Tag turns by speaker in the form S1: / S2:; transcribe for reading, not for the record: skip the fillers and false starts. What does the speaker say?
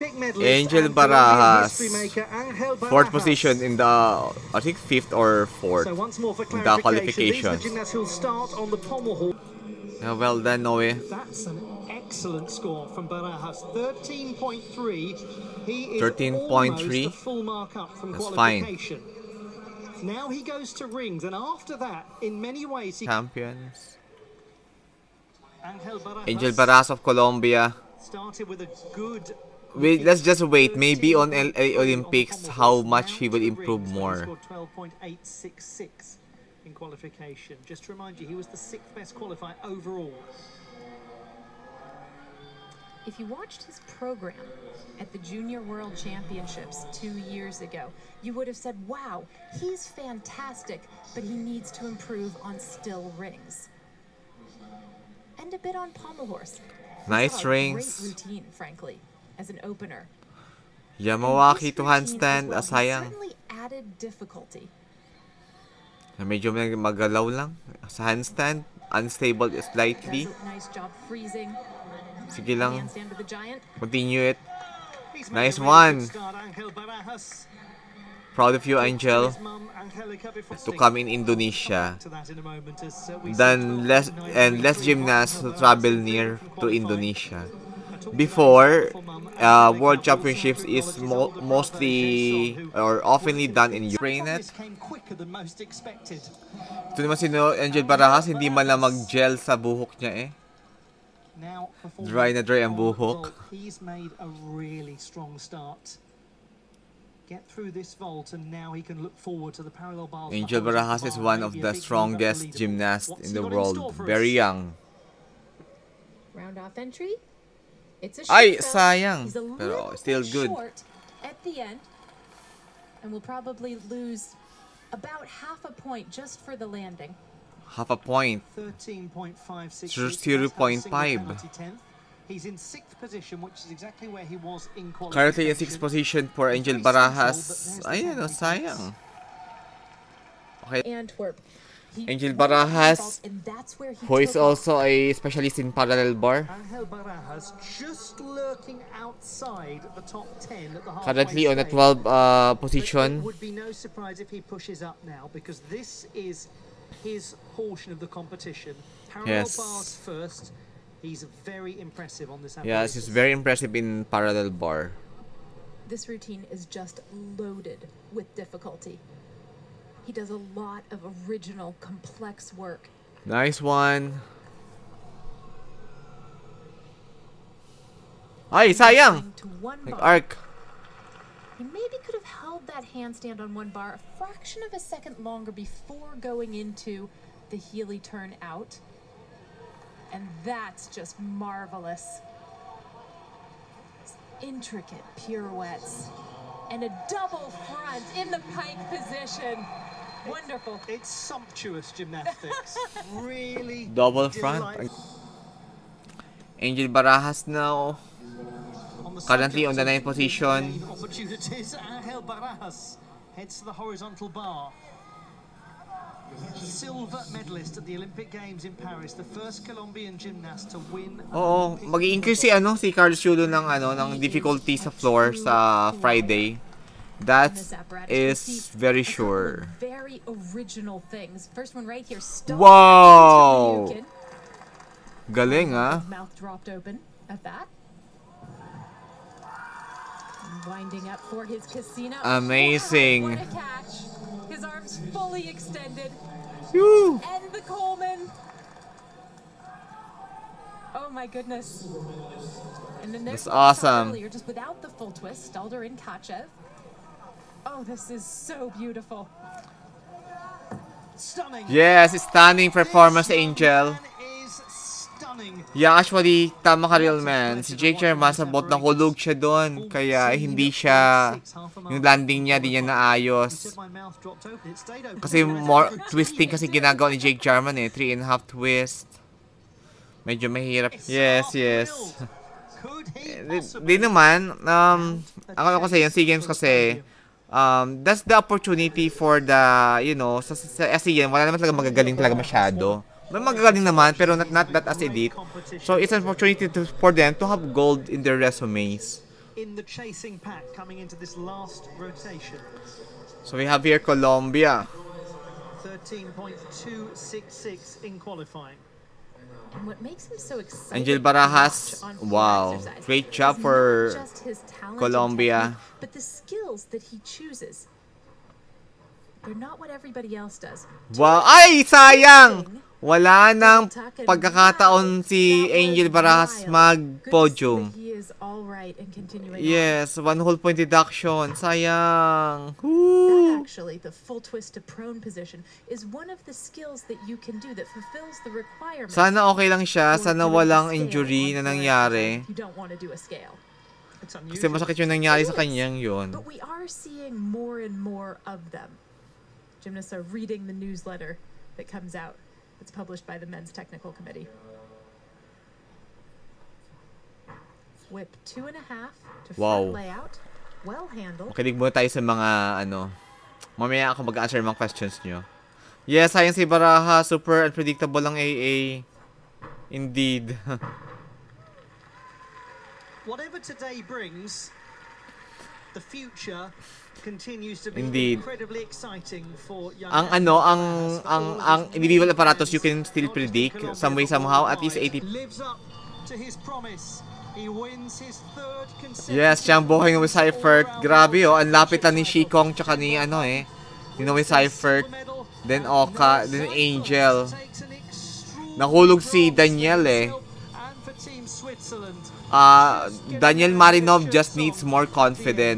S1: Angel Barajas, fourth position in the, I think, fifth or fourth in the qualifications. Yeah, well done, Noe.
S2: That's an excellent score from Barajas. 13.3. He is
S1: 13.3.
S2: almost a full mark up from
S1: That's
S2: qualification. Fine. Now he goes to rings, and after that, in many ways, he
S1: Champions.
S2: Barajas
S1: Angel Barajas of Colombia.
S2: started with a good.
S1: Wait, let's just wait. Maybe on LA Olympics, how much he will improve more.
S2: 12.866 in qualification. Just to remind you, he was the 6th best qualifier overall.
S3: If you watched his program at the Junior World Championships 2 years ago, you would have said, wow, he's fantastic, but he needs to improve on still rings. And a bit on pommel horse.
S1: Nice rings.
S3: Great routine, frankly, as an opener.
S1: Yamawaki to handstand, asayang.
S3: Certainly added difficulty.
S1: Medyo magalaw lang sa handstand, unstable slightly.
S3: Nice job freezing.
S1: Sige lang. Continue it. Nice one. Proud of you, Angel, to come in Indonesia. Then less gymnasts to travel near to Indonesia. Before, World Championships is mostly or oftenly done in Ukraine. Ito naman si Angel Barajas, hindi man lang mag-gel sa buhok niya eh. Dry na dry ang buhok.
S2: He's made a really strong start. Get through this vault and now he can look forward to the parallel bars.
S1: Angel Barajas is one of the strongest gymnasts in the world. Very young.
S3: Round off entry. It's a
S1: Ay,
S3: short
S1: sayang.
S3: He's a
S1: Pero
S3: little
S1: still
S3: bit
S1: good.
S3: short at the end. And will probably lose about half a point just for the landing.
S1: Half a point.
S2: 13.56.
S1: 0.5.
S2: He's in 6th position, which is exactly where he was in qualification.
S1: Currently in 6th position for Angel Barajas. Ayun, sayang. Okay.
S3: Antwerp.
S1: Angel Barajas, who is also a specialist in parallel bar.
S2: Angel Barajas just lurking outside the top 10 at the halfway
S1: Currently on the
S2: stage.
S1: 12th position.
S2: It would be no surprise if he pushes up now, because this is his portion of the competition. Parallel bars first. He's very impressive on this.
S1: Yes, he's very impressive in parallel bar.
S3: This routine is just loaded with difficulty. He does a lot of original, complex work.
S1: Nice one. Ay, sayang! Like arc.
S3: He maybe could have held that handstand on one bar a fraction of a second longer before going into the Healy turn out. And that's just marvelous. Intricate pirouettes. And a double front in the pike position. Wonderful.
S2: It's sumptuous gymnastics. Really.
S1: Double front. Angel Barajas now. Currently on the 9th position.
S2: Opportunities. Angel Barajas heads to the horizontal bar. Silver medalist at the Olympic Games in Paris, the first Colombian gymnast to win.
S1: Oo, mag-i-increase si Carlos Yulo ng difficulty sa floor sa Friday. That is very sure.
S3: Very original things. First one right here.
S1: Wow! Galing ah.
S3: Mouth dropped open at that. Winding up for his casino.
S1: Amazing.
S3: What a catch. His arms fully extended.
S1: Whew.
S3: And the Coleman. Oh my goodness. And then
S1: that's awesome.
S3: Earlier, just without the full twist, Stalder and Kachev. Oh, this is so beautiful.
S2: Stunning.
S1: Yes, stunning performance, Angel. Yeah, actually, tama ka, real man. Si Jake German sa bot, nahulog siya doon. Kaya hindi siya, yung landing niya, di niya naayos. Kasi more twisting kasi ginagawa ni Jake German eh. 3.5 twist. Medyo mahirap. Yes, yes. Di naman, ako kasi yung SEA Games kasi, that's the opportunity for the, you know, sa ASEAN, wala naman talaga magagaling talaga masyado. May magagaling naman, pero not that as elite. So, it's an opportunity for them to have gold in their resumes.
S2: in the chasing pack coming into this last rotation.
S1: So we have here Colombia.
S2: 13.266 in qualifying.
S3: And what makes him so exciting
S1: Angel Barajas,
S3: to watch on
S1: wow,
S3: exercise
S1: great job
S3: is
S1: for
S3: not just his talent and
S1: Colombia.
S3: technique, but the skills that he chooses. They're not what everybody else does.
S1: Wow, ay sayang! Wala nang pagkakataon si Angel Barajas mag-podium.
S3: He is all right and continuing
S1: Yes, 1 whole point deduction. Sayang.
S3: That
S1: Woo!
S3: actually, the full twist to prone position, is one of the skills that you can do that fulfills the requirements.
S1: Sana okay lang siya.
S3: for
S1: Sana
S3: doing
S1: walang
S3: the scale
S1: injury na
S3: on floor
S1: nangyari.
S3: exercise if you don't want to do a scale.
S2: It's
S1: Kasi
S2: unusual.
S1: masakit yung nangyari sa kanyang yun.
S3: But we are seeing more and more of them. Gymnasts are reading the newsletter that comes out. It's published by the Men's Technical Committee. Whip 2.5 to
S1: Wow.
S3: front layout. Well handled.
S1: Makinig muna tayo sa mga ano. Mamaya ako mag-answer mga questions nyo. Yes, sayang si Baraja. Super unpredictable ang AA. Indeed.
S2: Whatever today brings, the future continues to be
S1: Indeed.
S2: incredibly exciting for young
S1: ang ano, ang individual apparatus you can still predict some way somehow at least 80.
S2: Lives up to his promise. He wins his third consecutive.
S1: Yes, siyang buhay ng Cypher. Grabe oh, ang lapit na ni Shikong tsaka ni ano eh. Ni Cypher, then Oka, then Angel. Nahulog si Daniel eh. Daniel Marinov just needs more confidence.